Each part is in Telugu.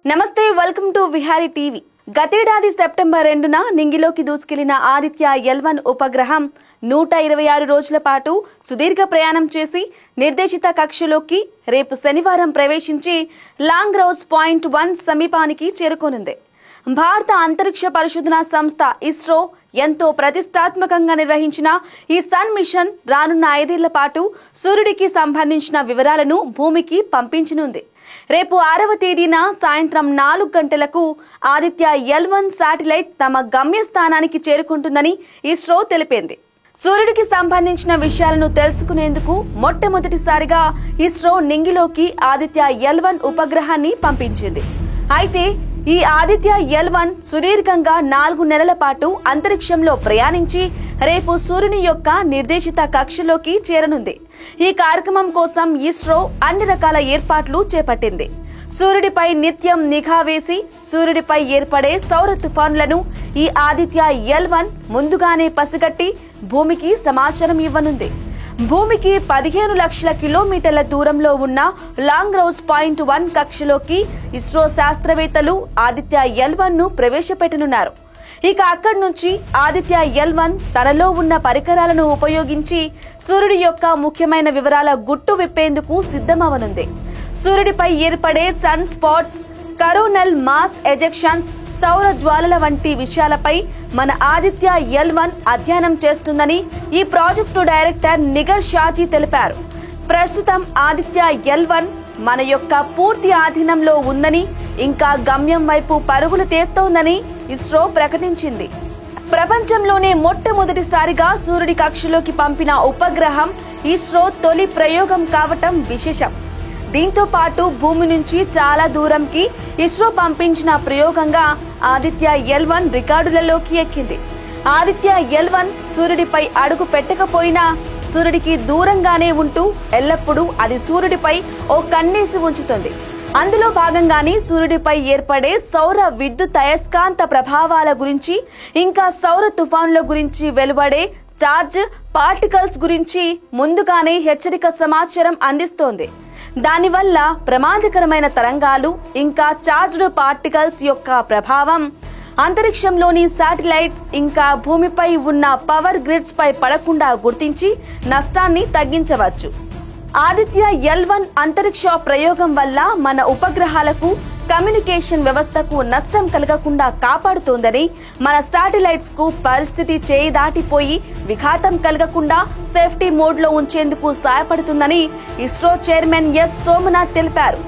నమస్తే వెల్కమ్ టు విహారీ టీవీ. గతేడాది సెప్టెంబర్ 2న నింగిలోకి దూసుకెళ్లిన ఆదిత్య L1 ఉపగ్రహం 126 రోజుల పాటు సుదీర్ఘ ప్రయాణం చేసి నిర్దేశిత కక్షలోకి రేపు శనివారం ప్రవేశించి లాంగ్ రౌస్ పాయింట్ 1 సమీపానికి చేరుకోనుంది. భారత అంతరిక్ష పరిశోధన సంస్థ ఇస్రో ఎంతో ప్రతిష్టాత్మకంగా నిర్వహించిన ఈ సన్ మిషన్ రానున్న 5 ఏళ్ల పాటు సూర్యుడికి సంబంధించిన వివరాలను భూమికి పంపించనుంది. రేపు 6వ తేదీన సాయంత్రం 4 గంటలకు ఆదిత్య L1 శాటిలైట్ తమ గమ్యస్థానానికి చేరుకుంటుందని ఇస్రో తెలిపింది. సూర్యుడికి సంబంధించిన విషయాలను తెలుసుకునేందుకు మొట్టమొదటిసారిగా ఇస్రో నింగిలోకి ఆదిత్య L1 ఉపగ్రహాన్ని పంపించింది. అయితే ఈ ఆదిత్య L1 సుదీర్ఘంగా 4 నెలల పాటు అంతరిక్షంలో ప్రయాణించి రేపు సూర్యుని యొక్క నిర్దేశిత కక్షలోకి చేరనుంది. ఈ కార్యక్రమం కోసం ఇస్రో అన్ని రకాల ఏర్పాట్లు చేపట్టింది. సూర్యుడిపై నిత్యం నిఘా వేసి సూర్యుడిపై ఏర్పడే సౌర తుఫానులను ఈ ఆదిత్య L1 ముందుగానే పసిగట్టి భూమికి సమాచారం ఇవ్వనుంది. భూమికి 15 లక్షల కిలోమీటర్ల దూరంలో ఉన్న లాంగ్ రౌస్ పాయింట్ 1 కక్షలోకి ఇస్రో శాస్త్రవేత్తలు ఆదిత్య L1 ను ప్రవేశపెట్టనున్నారు. ఇక అక్కడి నుంచి ఆదిత్య L1 తనలో ఉన్న పరికరాలను ఉపయోగించి సూర్యుడి యొక్క ముఖ్యమైన వివరాల గుట్టు విప్పేందుకు సిద్ధమవనుంది. సూర్యుడిపై ఏర్పడే sun spots, coronal mass ejections, సౌర జ్వాలల వంటి విషయాలపై మన ఆదిత్య L1 అధ్యయనం చేస్తుందని ఈ ప్రాజెక్టు డైరెక్టర్ నిగర్ షాజీ తెలిపారు. ప్రస్తుతం ఆదిత్య L1 మన యొక్క పూర్తి ఆధీనంలో ఉందని, ఇంకా గమ్యం వైపు పరుగులు తీస్తోందని ఇస్రో ప్రకటించింది. ప్రపంచంలోనే మొట్టమొదటిసారిగా సూర్యుడి కక్షలోకి పంపిన ఉపగ్రహం ఇస్రో తొలి ప్రయోగం కావటం విశేషం. దీంతో పాటు భూమి నుంచి చాలా దూరంకి ఇస్రో పంపించిన ప్రయోగంగా ఆదిత్య L1 రికార్డులలోకి ఎక్కింది. ఆదిత్య L1 సూర్యుడిపై అడుగు పెట్టకపోయినా సూర్యుడికి దూరంగానే ఉంటూ ఎల్లప్పుడూ అది సూర్యుడిపై ఓ కన్నేసి ఉంచుతుంది. అందులో భాగంగానే సూర్యుడిపై ఏర్పడే సౌర విద్యుత్ అయస్కాంత ప్రభావాల గురించి, ఇంకా సౌర తుఫానుల గురించి వెలువడే చార్జ్ పార్టికల్స్ గురించి ముందుగానే హెచ్చరిక సమాచారం అందిస్తోంది. దానివల్ల ప్రమాదకరమైన తరంగాలు, ఇంకా చార్జ్డ్ పార్టికల్స్ యొక్క ప్రభావం అంతరిక్షంలోని శాటిలైట్స్, ఇంకా భూమిపై ఉన్న పవర్ గ్రిడ్స్ పై పడకుండా గుర్తించి నష్టాన్ని తగ్గించవచ్చు. ఆదిత్య L1 అంతరిక్ష ప్రయోగం వల్ల మన ఉపగ్రహాలకు, కమ్యూనికేషన్ వ్యవస్థకు నష్టం కలగకుండా కాపాడుతోందని, మన శాటిలైట్స్ కు పరిస్థితి చేయి దాటిపోయి విఘాతం కలగకుండా సేఫ్టీ మోడ్ లో ఉంచేందుకు సహాయపడుతుందని ఇస్రో చైర్మన్ ఎస్ సోమనాథ్ తెలిపారు.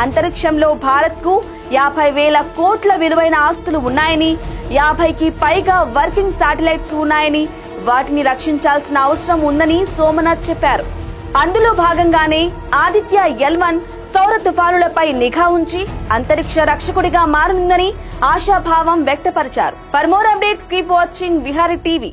అంతరిక్షంలో భారత్ కు 50,000 కోట్ల విలువైన ఆస్తులు ఉన్నాయని, 50కి పైగా వర్కింగ్ శాటిలైట్స్ ఉన్నాయని, వాటిని రక్షించాల్సిన అవసరం ఉందని సోమనాథ్ చెప్పారు. అందులో భాగంగానే ఆదిత్య L1 సౌర తుఫానులపై నిఘా ఉంచి అంతరిక్ష రక్షకుడిగా మారనుందని ఆశాభావం వ్యక్తపరిచారు. For more updates keep watching Vihari TV.